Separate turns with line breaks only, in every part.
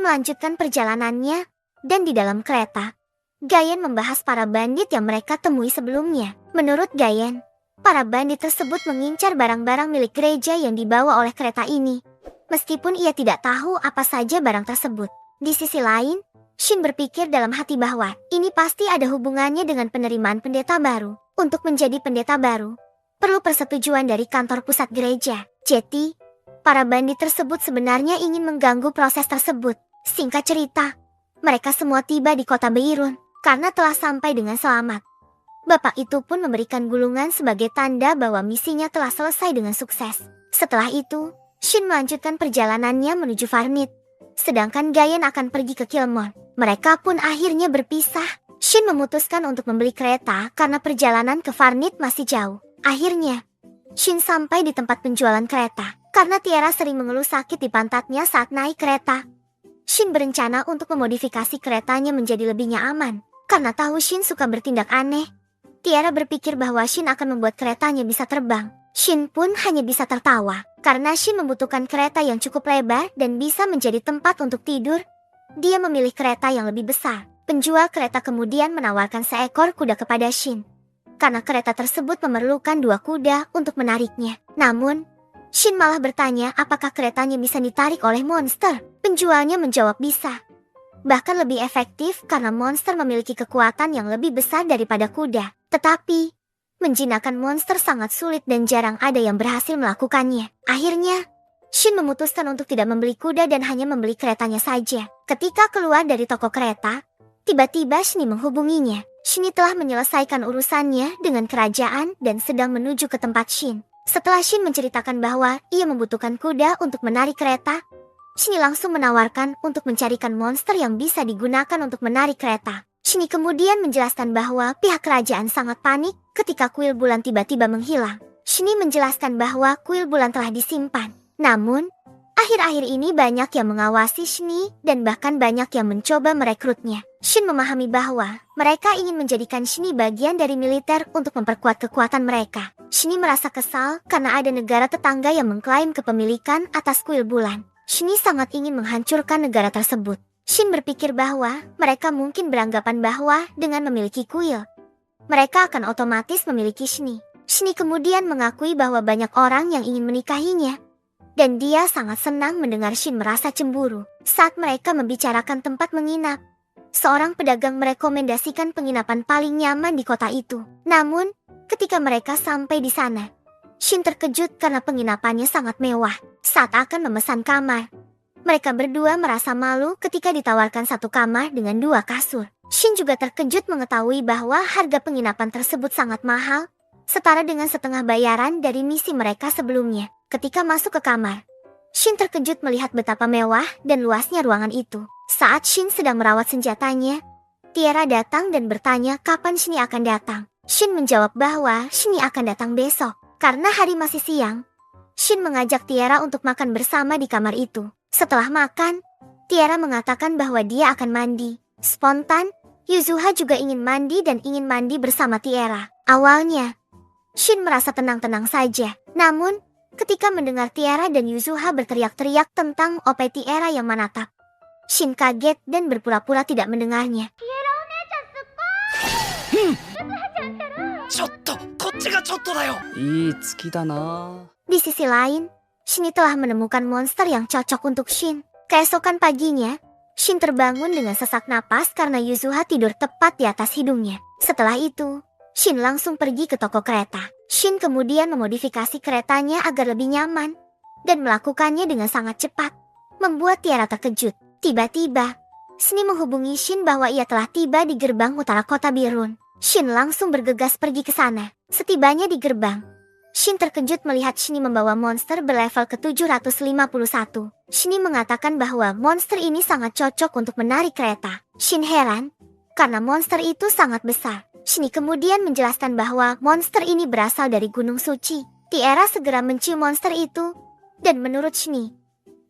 melanjutkan perjalanannya, dan di dalam kereta, Gayen membahas para bandit yang mereka temui sebelumnya. Menurut Gayen, para bandit tersebut mengincar barang-barang milik gereja yang dibawa oleh kereta ini, meskipun ia tidak tahu apa saja barang tersebut. Di sisi lain, Shin berpikir dalam hati bahwa ini pasti ada hubungannya dengan penerimaan pendeta baru. Untuk menjadi pendeta baru, perlu persetujuan dari kantor pusat gereja. Jadi, para bandit tersebut sebenarnya ingin mengganggu proses tersebut. Singkat cerita, mereka semua tiba di kota Beirun karena telah sampai dengan selamat. Bapak itu pun memberikan gulungan sebagai tanda bahwa misinya telah selesai dengan sukses. Setelah itu, Shin melanjutkan perjalanannya menuju Farnit, sedangkan Gayen akan pergi ke Kilmon. Mereka pun akhirnya berpisah. Shin memutuskan untuk membeli kereta karena perjalanan ke Farnit masih jauh. Akhirnya, Shin sampai di tempat penjualan kereta. Karena Tiara sering mengeluh sakit di pantatnya saat naik kereta, Shin berencana untuk memodifikasi keretanya menjadi lebih nyaman. Karena tahu Shin suka bertindak aneh, Tiara berpikir bahwa Shin akan membuat keretanya bisa terbang. Shin pun hanya bisa tertawa. Karena Shin membutuhkan kereta yang cukup lebar dan bisa menjadi tempat untuk tidur, dia memilih kereta yang lebih besar. Penjual kereta kemudian menawarkan seekor kuda kepada Shin. Karena kereta tersebut memerlukan 2 kuda untuk menariknya. Namun, Shin malah bertanya apakah keretanya bisa ditarik oleh monster. Penjualnya menjawab bisa. Bahkan lebih efektif karena monster memiliki kekuatan yang lebih besar daripada kuda. Tetapi, menjinakkan monster sangat sulit dan jarang ada yang berhasil melakukannya. Akhirnya, Shin memutuskan untuk tidak membeli kuda dan hanya membeli keretanya saja. Ketika keluar dari toko kereta, tiba-tiba Shini menghubunginya. Shini telah menyelesaikan urusannya dengan kerajaan dan sedang menuju ke tempat Shin. Setelah Shin menceritakan bahwa ia membutuhkan kuda untuk menarik kereta, Shini langsung menawarkan untuk mencarikan monster yang bisa digunakan untuk menarik kereta. Shini kemudian menjelaskan bahwa pihak kerajaan sangat panik ketika kuil bulan tiba-tiba menghilang. Shini menjelaskan bahwa kuil bulan telah disimpan. Namun, akhir-akhir ini banyak yang mengawasi Shini dan bahkan banyak yang mencoba merekrutnya. Shin memahami bahwa mereka ingin menjadikan Shini bagian dari militer untuk memperkuat kekuatan mereka. Shini merasa kesal karena ada negara tetangga yang mengklaim kepemilikan atas kuil bulan. Shini sangat ingin menghancurkan negara tersebut. Shin berpikir bahwa mereka mungkin beranggapan bahwa dengan memiliki kuil, mereka akan otomatis memiliki Shini. Shini kemudian mengakui bahwa banyak orang yang ingin menikahinya. Dan dia sangat senang mendengar Shin merasa cemburu. Saat mereka membicarakan tempat menginap, seorang pedagang merekomendasikan penginapan paling nyaman di kota itu. Namun, ketika mereka sampai di sana, Shin terkejut karena penginapannya sangat mewah. Saat akan memesan kamar, mereka berdua merasa malu ketika ditawarkan 1 kamar dengan 2 kasur. Shin juga terkejut mengetahui bahwa harga penginapan tersebut sangat mahal, setara dengan setengah bayaran dari misi mereka sebelumnya. Ketika masuk ke kamar, Shin terkejut melihat betapa mewah dan luasnya ruangan itu. Saat Shin sedang merawat senjatanya, Tiara datang dan bertanya kapan Shini akan datang. Shin menjawab bahwa Shini akan datang besok. Karena hari masih siang, Shin mengajak Tiara untuk makan bersama di kamar itu. Setelah makan, Tiara mengatakan bahwa dia akan mandi. Spontan, Yuzuha juga ingin mandi dan ingin mandi bersama Tiara. Awalnya, Shin merasa tenang-tenang saja. Namun, ketika mendengar Tiara dan Yuzuha berteriak-teriak tentang OP Tiara yang menatap, Shin kaget dan berpura-pura tidak mendengarnya. Di sisi lain, Shini telah menemukan monster yang cocok untuk Shin. Keesokan paginya, Shin terbangun dengan sesak napas karena Yuzuha tidur tepat di atas hidungnya. Setelah itu, Shin langsung pergi ke toko kereta. Shin kemudian memodifikasi keretanya agar lebih nyaman dan melakukannya dengan sangat cepat, membuat Tiara terkejut. Tiba-tiba, Shini menghubungi Shin bahwa ia telah tiba di gerbang utara kota Beirun. Shin langsung bergegas pergi ke sana. Setibanya di gerbang, Shin terkejut melihat Shini membawa monster berlevel ke-751. Shini mengatakan bahwa monster ini sangat cocok untuk menarik kereta. Shin heran, karena monster itu sangat besar. Shini kemudian menjelaskan bahwa monster ini berasal dari Gunung Suci. Tiara segera mencium monster itu, dan menurut Shini,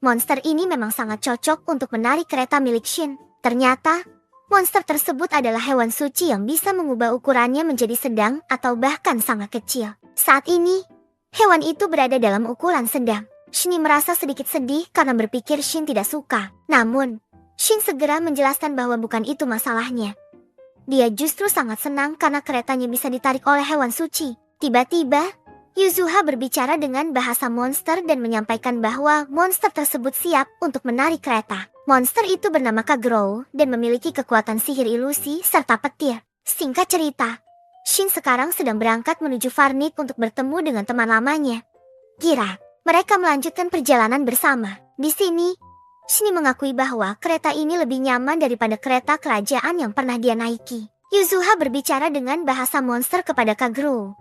monster ini memang sangat cocok untuk menarik kereta milik Shin. Ternyata, monster tersebut adalah hewan suci yang bisa mengubah ukurannya menjadi sedang atau bahkan sangat kecil. Saat ini, hewan itu berada dalam ukuran sedang. Shini merasa sedikit sedih karena berpikir Shin tidak suka. Namun, Shin segera menjelaskan bahwa bukan itu masalahnya. Dia justru sangat senang karena keretanya bisa ditarik oleh hewan suci. Tiba-tiba, Yuzuha berbicara dengan bahasa monster dan menyampaikan bahwa monster tersebut siap untuk menarik kereta. Monster itu bernama Kagero dan memiliki kekuatan sihir ilusi serta petir. Singkat cerita, Shin sekarang sedang berangkat menuju Varnik untuk bertemu dengan teman lamanya, Gira. Mereka melanjutkan perjalanan bersama. Di sini, Shin mengakui bahwa kereta ini lebih nyaman daripada kereta kerajaan yang pernah dia naiki. Yuzuha berbicara dengan bahasa monster kepada Kagero,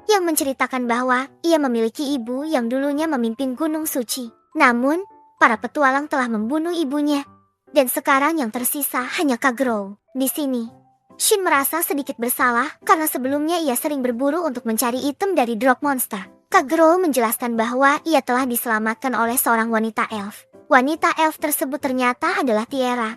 yang menceritakan bahwa ia memiliki ibu yang dulunya memimpin Gunung Suci. Namun, para petualang telah membunuh ibunya, dan sekarang yang tersisa hanya Kagero. Di sini, Shin merasa sedikit bersalah karena sebelumnya ia sering berburu untuk mencari item dari drop monster. Kagero menjelaskan bahwa ia telah diselamatkan oleh seorang wanita elf. Wanita elf tersebut ternyata adalah Tiara,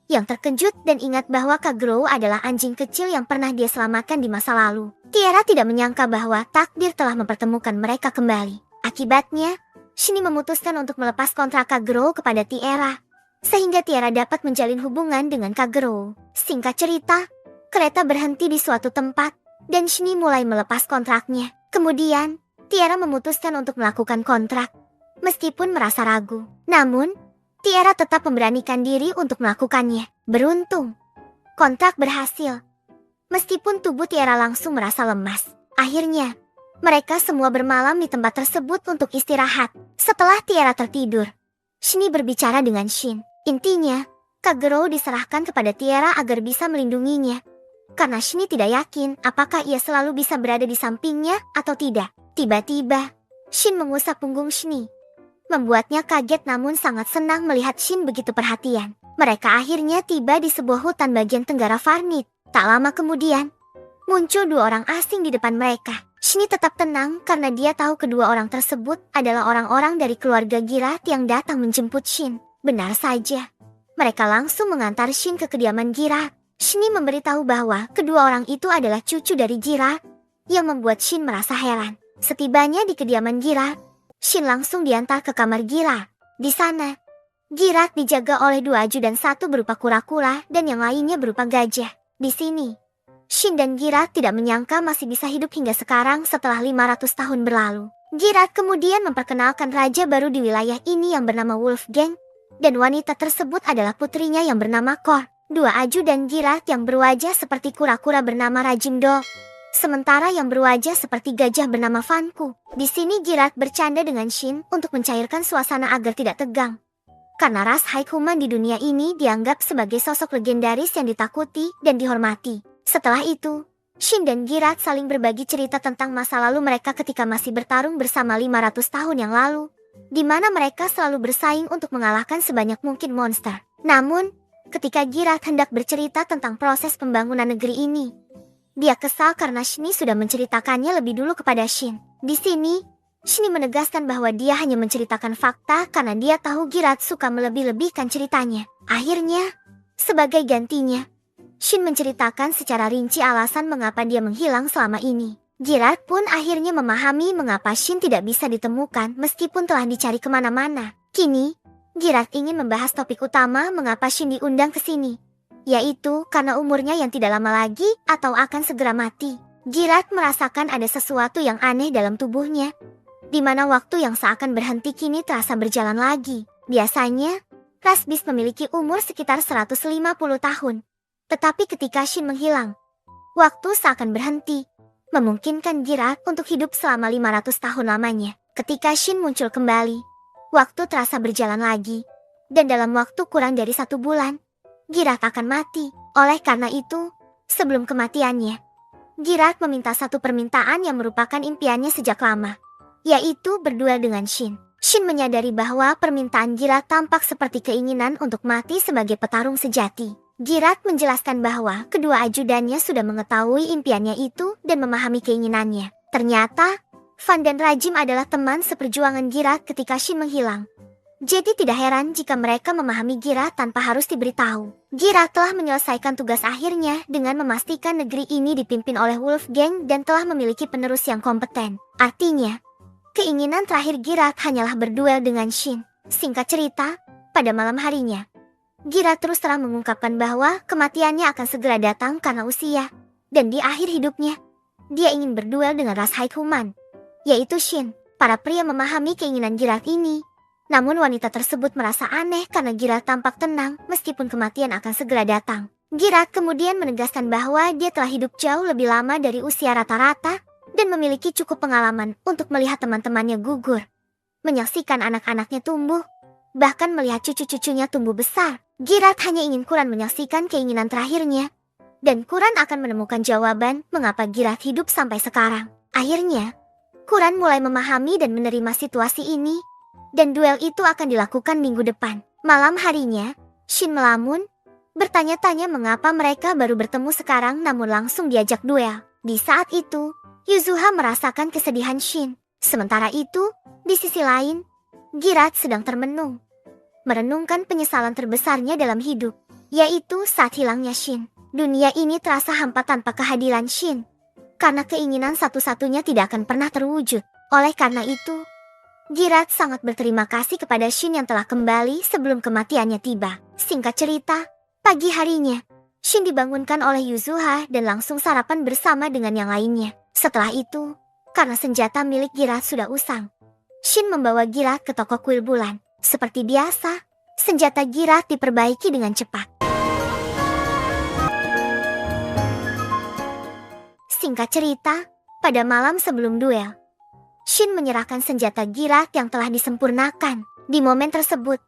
yang terkejut dan ingat bahwa Kagero adalah anjing kecil yang pernah dia selamatkan di masa lalu. Tiara tidak menyangka bahwa takdir telah mempertemukan mereka kembali. Akibatnya, Shin memutuskan untuk melepas kontrak Kagero kepada Tiara, sehingga Tiara dapat menjalin hubungan dengan Kagero. Singkat cerita, kereta berhenti di suatu tempat, dan Shin mulai melepas kontraknya. Kemudian, Tiara memutuskan untuk melakukan kontrak, meskipun merasa ragu. Namun, Tiara tetap memberanikan diri untuk melakukannya. Beruntung, kontrak berhasil. Meskipun tubuh Tiara langsung merasa lemas. Akhirnya, mereka semua bermalam di tempat tersebut untuk istirahat. Setelah Tiara tertidur, Shin berbicara dengan Shin. Intinya, Kagero diserahkan kepada Tiara agar bisa melindunginya. Karena Shin tidak yakin apakah ia selalu bisa berada di sampingnya atau tidak. Tiba-tiba, Shin mengusap punggung Shin, membuatnya kaget namun sangat senang melihat Shin begitu perhatian. Mereka akhirnya tiba di sebuah hutan bagian tenggara Varnik. Tak lama kemudian, muncul dua orang asing di depan mereka. Shin tetap tenang karena dia tahu kedua orang tersebut adalah orang-orang dari keluarga Girat yang datang menjemput Shin. Benar saja, mereka langsung mengantar Shin ke kediaman Girat. Shin memberitahu bahwa kedua orang itu adalah cucu dari Girat, yang membuat Shin merasa heran. Setibanya di kediaman Girat, Shin langsung diantar ke kamar Girat. Di sana, Girat dijaga oleh dua ajudan, satu berupa kura-kura dan yang lainnya berupa gajah. Di sini, Shin dan Girat tidak menyangka masih bisa hidup hingga sekarang setelah 500 tahun berlalu. Girat kemudian memperkenalkan raja baru di wilayah ini yang bernama Wolfgang, dan wanita tersebut adalah putrinya yang bernama Kor. Dua ajudan Girat yang berwajah seperti kura-kura bernama Rajimdo, sementara yang berwajah seperti gajah bernama Vanku. Di sini Girat bercanda dengan Shin untuk mencairkan suasana agar tidak tegang. Karena ras Haikuman di dunia ini dianggap sebagai sosok legendaris yang ditakuti dan dihormati. Setelah itu, Shin dan Girat saling berbagi cerita tentang masa lalu mereka ketika masih bertarung bersama 500 tahun yang lalu, di mana mereka selalu bersaing untuk mengalahkan sebanyak mungkin monster. Namun, ketika Girat hendak bercerita tentang proses pembangunan negeri ini, dia kesal karena Shin sudah menceritakannya lebih dulu kepada Shin. Di sini, Shin menegaskan bahwa dia hanya menceritakan fakta karena dia tahu Girat suka melebih-lebihkan ceritanya. Akhirnya, sebagai gantinya, Shin menceritakan secara rinci alasan mengapa dia menghilang selama ini. Girat pun akhirnya memahami mengapa Shin tidak bisa ditemukan meskipun telah dicari kemana-mana. Kini, Girat ingin membahas topik utama mengapa Shin diundang ke sini, yaitu karena umurnya yang tidak lama lagi atau akan segera mati. Girat merasakan ada sesuatu yang aneh dalam tubuhnya, di mana waktu yang seakan berhenti kini terasa berjalan lagi. Biasanya, ras Beast memiliki umur sekitar 150 tahun. Tetapi ketika Shin menghilang, waktu seakan berhenti, memungkinkan Girat untuk hidup selama 500 tahun lamanya. Ketika Shin muncul kembali, waktu terasa berjalan lagi, dan dalam waktu kurang dari 1 bulan, Girat akan mati. Oleh karena itu, sebelum kematiannya, Girat meminta satu permintaan yang merupakan impiannya sejak lama, yaitu berduel dengan Shin. Shin menyadari bahwa permintaan Girat tampak seperti keinginan untuk mati sebagai petarung sejati. Girat menjelaskan bahwa kedua ajudannya sudah mengetahui impiannya itu dan memahami keinginannya. Ternyata, Van dan Rajim adalah teman seperjuangan Girat ketika Shin menghilang. Jadi tidak heran jika mereka memahami Girat tanpa harus diberitahu. Girat telah menyelesaikan tugas akhirnya dengan memastikan negeri ini dipimpin oleh Wolfgang dan telah memiliki penerus yang kompeten. Artinya, keinginan terakhir Girat hanyalah berduel dengan Shin. Singkat cerita, pada malam harinya, Girat terus terang mengungkapkan bahwa kematiannya akan segera datang karena usia. Dan di akhir hidupnya, dia ingin berduel dengan ras Haikuman, yaitu Shin. Para pria memahami keinginan Girat ini. Namun wanita tersebut merasa aneh karena Girat tampak tenang meskipun kematian akan segera datang. Girat kemudian menegaskan bahwa dia telah hidup jauh lebih lama dari usia rata-rata dan memiliki cukup pengalaman untuk melihat teman-temannya gugur, menyaksikan anak-anaknya tumbuh, bahkan melihat cucu-cucunya tumbuh besar. Girat hanya ingin Quran menyaksikan keinginan terakhirnya, dan Quran akan menemukan jawaban mengapa Girat hidup sampai sekarang. Akhirnya, Quran mulai memahami dan menerima situasi ini, dan duel itu akan dilakukan minggu depan. Malam harinya, Shin melamun, bertanya-tanya mengapa mereka baru bertemu sekarang namun langsung diajak duel. Di saat itu, Yuzuha merasakan kesedihan Shin. Sementara itu, di sisi lain, Girat sedang termenung, merenungkan penyesalan terbesarnya dalam hidup, yaitu saat hilangnya Shin. Dunia ini terasa hampa tanpa kehadiran Shin, karena keinginan satu-satunya tidak akan pernah terwujud. Oleh karena itu, Girat sangat berterima kasih kepada Shin yang telah kembali sebelum kematiannya tiba. Singkat cerita, pagi harinya, Shin dibangunkan oleh Yuzuha dan langsung sarapan bersama dengan yang lainnya. Setelah itu, karena senjata milik Girat sudah usang, Shin membawa Girat ke toko kuil bulan. Seperti biasa, senjata Girat diperbaiki dengan cepat. Singkat cerita, pada malam sebelum duel, Shin menyerahkan senjata Girat yang telah disempurnakan. Di momen tersebut,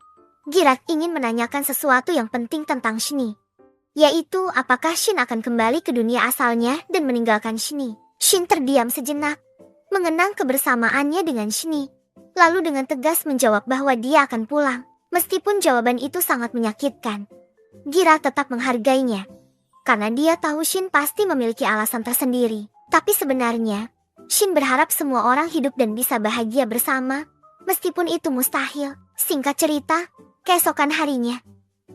Girat ingin menanyakan sesuatu yang penting tentang Shini, yaitu apakah Shin akan kembali ke dunia asalnya dan meninggalkan Shini. Shin terdiam sejenak, mengenang kebersamaannya dengan Shini, lalu dengan tegas menjawab bahwa dia akan pulang. Meskipun jawaban itu sangat menyakitkan, Girat tetap menghargainya, karena dia tahu Shin pasti memiliki alasan tersendiri. Tapi sebenarnya, Shin berharap semua orang hidup dan bisa bahagia bersama, meskipun itu mustahil. Singkat cerita, keesokan harinya,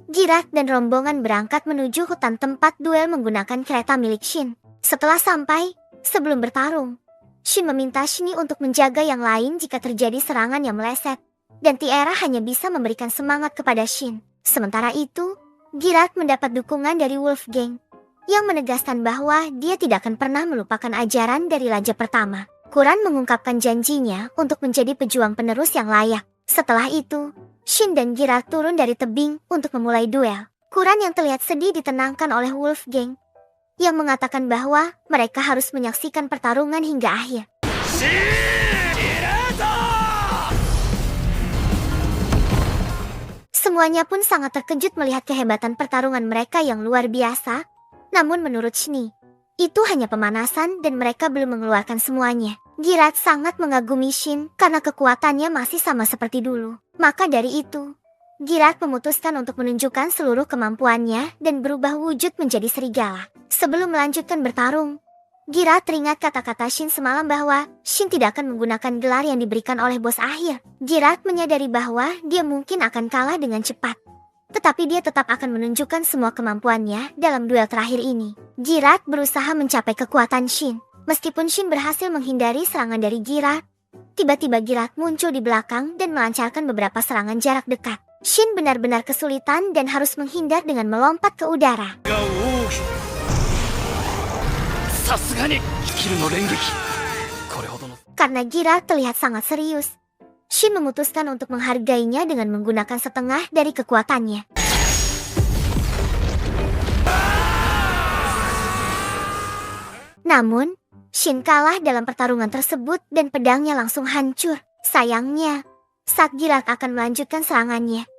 Girat dan rombongan berangkat menuju hutan tempat duel menggunakan kereta milik Shin. Setelah sampai, sebelum bertarung, Shin meminta Shini untuk menjaga yang lain jika terjadi serangan yang meleset, dan Tiara hanya bisa memberikan semangat kepada Shin. Sementara itu, Girat mendapat dukungan dari Wolfgang, yang menegaskan bahwa dia tidak akan pernah melupakan ajaran dari Raja pertama. Quran mengungkapkan janjinya untuk menjadi pejuang penerus yang layak. Setelah itu, Shin dan Girat turun dari tebing untuk memulai duel. Quran yang terlihat sedih ditenangkan oleh Wolfgang, yang mengatakan bahwa mereka harus menyaksikan pertarungan hingga akhir. Semuanya pun sangat terkejut melihat kehebatan pertarungan mereka yang luar biasa. Namun menurut Shini, itu hanya pemanasan dan mereka belum mengeluarkan semuanya. Girat sangat mengagumi Shin karena kekuatannya masih sama seperti dulu. Maka dari itu, Girat memutuskan untuk menunjukkan seluruh kemampuannya dan berubah wujud menjadi serigala. Sebelum melanjutkan bertarung, Girat teringat kata-kata Shin semalam bahwa Shin tidak akan menggunakan gelar yang diberikan oleh bos akhir. Girat menyadari bahwa dia mungkin akan kalah dengan cepat, tetapi dia tetap akan menunjukkan semua kemampuannya dalam duel terakhir ini. Girat berusaha mencapai kekuatan Shin. Meskipun Shin berhasil menghindari serangan dari Girat, tiba-tiba Girat muncul di belakang dan melancarkan beberapa serangan jarak dekat. Shin benar-benar kesulitan dan harus menghindar dengan melompat ke udara. Karena Girat terlihat sangat serius, Shin memutuskan untuk menghargainya dengan menggunakan setengah dari kekuatannya. Namun, Shin kalah dalam pertarungan tersebut dan pedangnya langsung hancur. Sayangnya, saat Girat akan melanjutkan serangannya,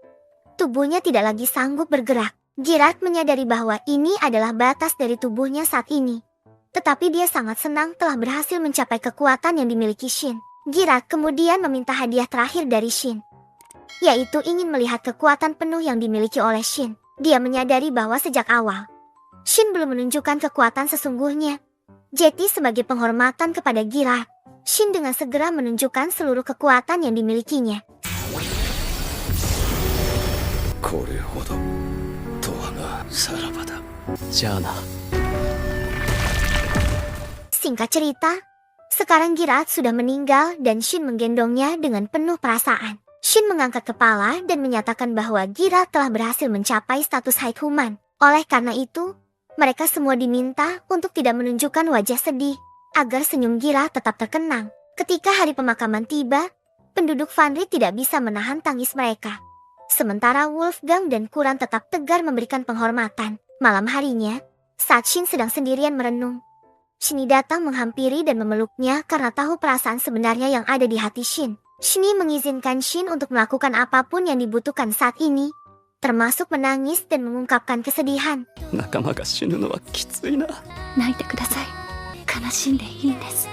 tubuhnya tidak lagi sanggup bergerak. Girat menyadari bahwa ini adalah batas dari tubuhnya saat ini. Tetapi dia sangat senang telah berhasil mencapai kekuatan yang dimiliki Shin. Girat kemudian meminta hadiah terakhir dari Shin, yaitu ingin melihat kekuatan penuh yang dimiliki oleh Shin. Dia menyadari bahwa sejak awal, Shin belum menunjukkan kekuatan sesungguhnya. Jadi sebagai penghormatan kepada Girat, Shin dengan segera menunjukkan seluruh kekuatan yang dimilikinya. Singkat cerita, sekarang Girat sudah meninggal dan Shin menggendongnya dengan penuh perasaan. Shin mengangkat kepala dan menyatakan bahwa Gira telah berhasil mencapai status High Human. Oleh karena itu, mereka semua diminta untuk tidak menunjukkan wajah sedih, agar senyum Gira tetap terkenang. Ketika hari pemakaman tiba, penduduk Vanri tidak bisa menahan tangis mereka. Sementara Wolfgang dan Kuran tetap tegar memberikan penghormatan. Malam harinya, saat Shin sedang sendirian merenung, Shini datang menghampiri dan memeluknya karena tahu perasaan sebenarnya yang ada di hati Shin. Shini mengizinkan Shin untuk melakukan apapun yang dibutuhkan saat ini, termasuk menangis dan mengungkapkan kesedihan.
仲間が死ぬのはきついな。
泣いてください。悲しんでいいんです。